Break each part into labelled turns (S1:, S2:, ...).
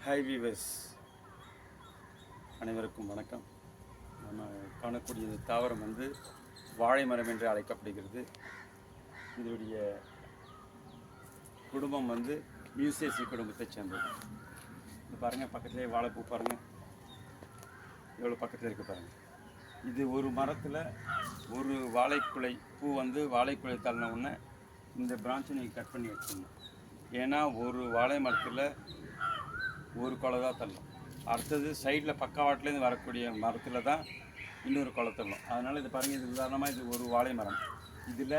S1: Hi viewers, அனைவருக்கும் வணக்கம். நம்ம காணக்கூடிய இந்த தாவரம் வந்து வாழை மரம் என்று அழைக்கப்படுகிறது. இதனுடைய குடும்பம் வந்து மியூசேசி குடும்பத்தை சேர்ந்தது. இது பாருங்கள், பக்கத்துலேயே வாழைப்பூ பாருங்கள், எவ்வளோ பக்கத்தில் இருக்குது பாருங்கள். இது ஒரு மரத்தில் ஒரு வாழைக்குலை பூ வந்து வாழைக்குலை தள்ளின உடனே இந்த பிரான்ச்சை நீங்கள் கட் பண்ணி வச்சுக்கணும். ஏன்னா ஒரு வாழை மரத்தில் ஒரு கொலை தான் தள்ளும். அடுத்தது சைடில் பக்கவாட்டிலேருந்து வரக்கூடிய மரத்தில் தான் இன்னொரு கொலை தள்ளும். அதனால் இது பாருங்கள், இது உதாரணமாக இது ஒரு வாழை மரம். இதில்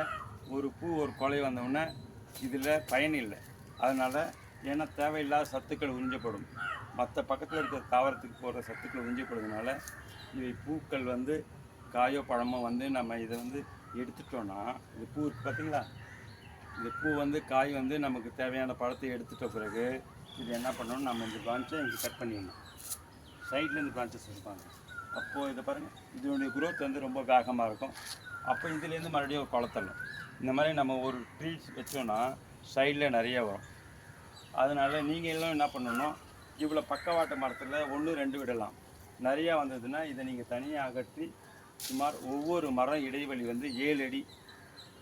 S1: ஒரு பூ ஒரு கொலை வந்தோடனே இதில் பயன் இல்லை. அதனால் ஏன்னா தேவையில்லாத சத்துக்கள் உறிஞ்சப்படும். மற்ற பக்கத்தில் இருக்கிற தாவரத்துக்கு போகிற சத்துக்கள் உறிஞ்சப்படுறதுனால இவை பூக்கள் வந்து காயோ பழமோ வந்து நம்ம இதை வந்து எடுத்துட்டோன்னா, இது பூ இருக்குது பார்த்தீங்களா, இந்த பூ வந்து காய் வந்து நமக்கு தேவையான பழத்தை எடுத்துட்ட பிறகு இது என்ன பண்ணணும், நம்ம இந்த பிரான்ச்சை இங்கே கட் பண்ணிடணும். சைடில் இந்த பிரான்ச்சஸ் இருப்பாங்க. அப்போது இதை பாருங்கள், இதனுடைய குரோத் வந்து ரொம்ப வேகமாக இருக்கும். அப்போ இதுலேருந்து மறுபடியும் ஒரு குளத்தள்ளும். இந்த மாதிரி நம்ம ஒரு ட்ரீஸ் வச்சோன்னா சைடில் நிறைய வரும். அதனால் நீங்கள் எல்லாம் என்ன பண்ணணும், இவ்வளோ பக்கவாட்டு மரத்தில் 1-2 விடலாம். நிறையா வந்ததுன்னா இதை நீங்கள் தனியாக அகற்றி சுமார் ஒவ்வொரு மரம் இடைவெளி வந்து 7 அடி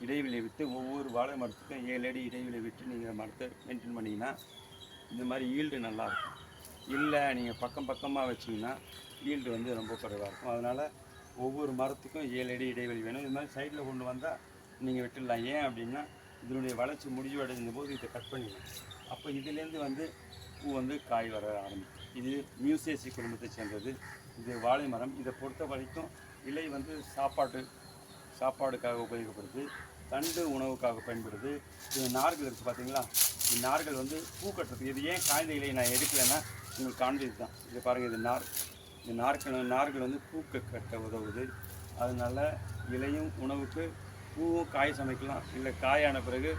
S1: இடைவெளி விட்டு, ஒவ்வொரு வாழை மரத்துக்கும் 7 அடி இடைவெளி விட்டு நீங்கள் மரத்தை மெயின்டைன் பண்ணிங்கன்னா இந்த மாதிரி ஈல்டு நல்லாயிருக்கும். இல்லை நீங்கள் பக்கமாக வச்சிங்கன்னா ஈல்டு வந்து ரொம்ப குறைவாக இருக்கும். அதனால் ஒவ்வொரு மரத்துக்கும் 7 அடி இடைவெளி வேணும். இது மாதிரி சைடில் கொண்டு வந்தால் நீங்கள் விட்டுடலாம். ஏன் அப்படின்னா இதனுடைய வளர்ச்சி முடிவடைந்த போது இதை கட் பண்ணிடலாம். அப்போ இதுலேருந்து வந்து பூ வந்து காய் வர ஆரம்பிக்கும். இது மியூசேசி குடும்பத்தை சேர்ந்தது. இது வாழை மரம். இதை பொறுத்த வரைக்கும் இலை வந்து சாப்பாடுக்காக உபயோகப்படுது, தண்டு உணவுக்காக பயன்படுது. இது நார்கள் இருக்குது பார்த்தீங்களா, இந்த நார்கள் வந்து பூ கட்டுறதுக்கு. இது ஏன் காய்ந்த இலையை நான் எடுக்கலைன்னா உங்களுக்கு காண்பிது தான். இது பாருங்கள், இது இந்த நார்கள் வந்து பூக்க கட்ட உதவுது. அதனால் இலையும் உணவுக்கு, பூவும் காய் சமைக்கலாம், இல்லை காயான பிறகு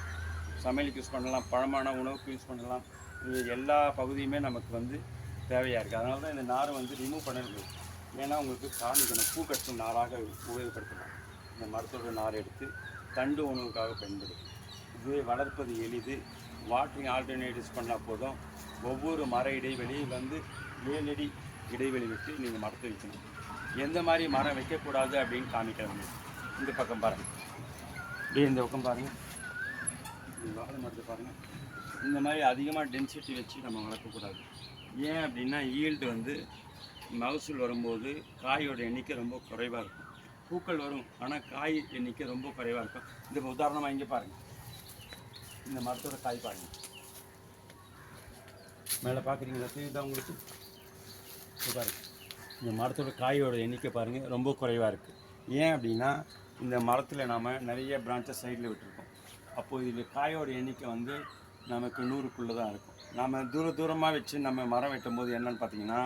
S1: சமையலுக்கு யூஸ் பண்ணலாம், பழமான உணவுக்கு யூஸ் பண்ணலாம். இது எல்லா பகுதியுமே நமக்கு வந்து தேவையாக இருக்குது. அதனால தான் இந்த நாரை வந்து ரிமூவ் பண்ணுறது. ஏன்னா உங்களுக்கு காணிக்கணும், பூ கட்டும் நாராக உபயோகப்படுத்தலாம். இந்த மரத்தோட நார் எடுத்து தண்டு உணவுக்காக பயன்படுது. இது வளர்ப்பது எளிது. வாட்டரிங் ஆல்டர்னேட்டிவ்ஸ் பண்ணால் போதும். ஒவ்வொரு மர இடைவெளி வந்து 7 அடி இடைவெளி விட்டு நீங்கள் மரத்தை வைக்கணும். எந்த மாதிரி மரம் வைக்கக்கூடாது அப்படின்னு காமிக்கிறாங்க. இந்த பக்கம் பாருங்கள், இப்படியே இந்த பக்கம் பாருங்கள், இந்த வாழை மரத்தை பாருங்கள். இந்த மாதிரி அதிகமாக டென்சிட்டி வச்சு நம்ம வளர்க்கக்கூடாது. ஏன் அப்படின்னா ஈல்டு வந்து மகசூல் வரும்போது காயோட எண்ணிக்கை ரொம்ப குறைவாக இருக்கும். பூக்கள் வரும், ஆனால் காய் எண்ணிக்கை ரொம்ப குறைவாக இருக்கும். இந்த உதாரணமாக இங்கே பாருங்கள், இந்த மரத்தோட காய் பாருங்கள், மேலே பார்க்குறீங்களா, தெரியுதா உங்களுக்கு? பாருங்கள், இந்த மரத்தோட காயோட எண்ணிக்கை பாருங்கள், ரொம்ப குறைவாக இருக்குது. ஏன் அப்படின்னா இந்த மரத்தில் நாம் நிறைய பிரான்ச்சஸ் சைடில் விட்டுருக்கோம். அப்போது இதில் காயோட எண்ணிக்கை வந்து நமக்கு 100க்குள்ளே தான் இருக்கும். நாம் தூரமாக வச்சு நம்ம மரம் வெட்டும் போது என்னென்னு பார்த்தீங்கன்னா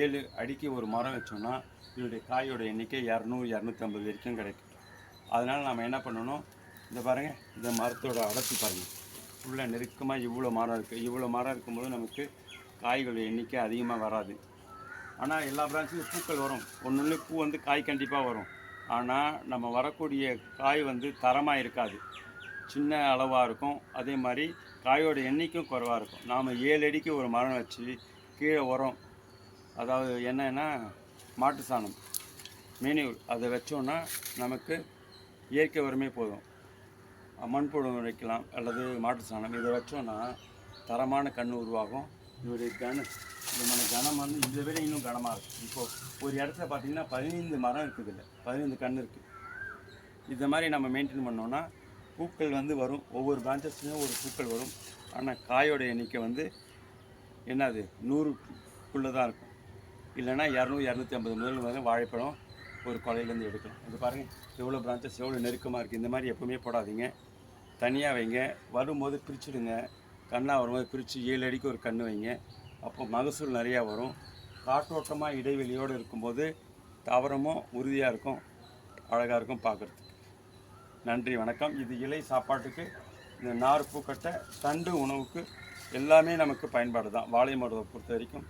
S1: 7 அடிக்கு ஒரு மரம் வச்சோன்னா இதனுடைய காயோட எண்ணிக்கை 200-250 வரைக்கும் கிடைக்கும். அதனால் நம்ம என்ன பண்ணணும், இந்த பாருங்கள், இந்த மரத்தோட அடர்த்தி பாருங்கள், ஃபுல்லாக நெருக்கமாக இவ்வளோ மரம் இருக்குது. இவ்வளோ மரம் இருக்கும்போது நமக்கு காய்களோட எண்ணிக்கை அதிகமாக வராது. ஆனால் எல்லா பிரான்ச்சிலும் பூக்கள் வரும். ஒன்று பூ வந்து காய் கண்டிப்பாக வரும். ஆனால் நம்ம வரக்கூடிய காய் வந்து தரமாக இருக்காது, சின்ன அளவாக இருக்கும். அதே மாதிரி காயோட எண்ணிக்கையும் குறைவாக இருக்கும். நாம் 7 அடிக்கு ஒரு மரம் வச்சு கீழே உரம், அதாவது என்னன்னா மாட்டு சாணம், மேனியூர், அதை வச்சோன்னா நமக்கு இயற்கை உரமே போதும். மண்புழு வைக்கலாம் அல்லது மாட்டு சாணம், இதை வச்சோன்னா தரமான கன்று உருவாகும். இதோடைய இதமான கனம் வந்து இதை விட இன்னும் கனமாக இருக்கும். இப்போது ஒரு இடத்துல பார்த்திங்கன்னா 15 மரம் இருக்குது, இல்லை 15 கன்று இருக்குது. இந்த மாதிரி நம்ம மெயின்டைன் பண்ணோன்னா பூக்கள் வந்து வரும். ஒவ்வொரு ஒரு பூக்கள் வரும். ஆனால் காயோட எண்ணிக்கை வந்து என்னது 100க்குள்ளே தான் இருக்கும். இல்லைனா 200-250 முதல் வரை வாழைப்பழம் ஒரு கொலையிலேருந்து எடுக்கலாம். இது பாருங்கள், எவ்வளோ பிரான்ச்சஸ் எவ்வளோ நெருக்கமாக இருக்குது. இந்த மாதிரி எப்பவுமே போடாதீங்க, தனியாக வைங்க. வரும்போது பிரிச்சுடுங்க, கண்ணாக வரும்போது பிரித்து 7 அடிக்கு ஒரு கன்று வைங்க. அப்போ மகசூல் நிறையா வரும். காற்றோட்டமாக இடைவெளியோடு இருக்கும்போது தாவரமும் உறுதியாக இருக்கும், அழகாக இருக்கும் பார்க்குறதுக்கு. நன்றி, வணக்கம். இது இலை சாப்பாட்டுக்கு, இந்த நார் பூக்கட்டை, தண்டு உணவுக்கு எல்லாமே நமக்கு பயன்பாடு தான். வாழை மரத்தை பொறுத்த வரைக்கும்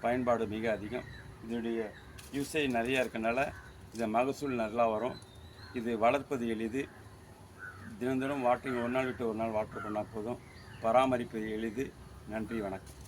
S1: பயன்பாடு மிக அதிகம். இதனுடைய யூசேஜ் நிறையா இருக்கனால இந்த மகசூல் நல்லா வரும். இது வளர்ப்பது எளிது. தினம் வாட்டரிங் ஒரு நாள் விட்டு ஒரு நாள் வாட்டர் பண்ணால் போதும். பராமரிப்பது எளிது. நன்றி, வணக்கம்.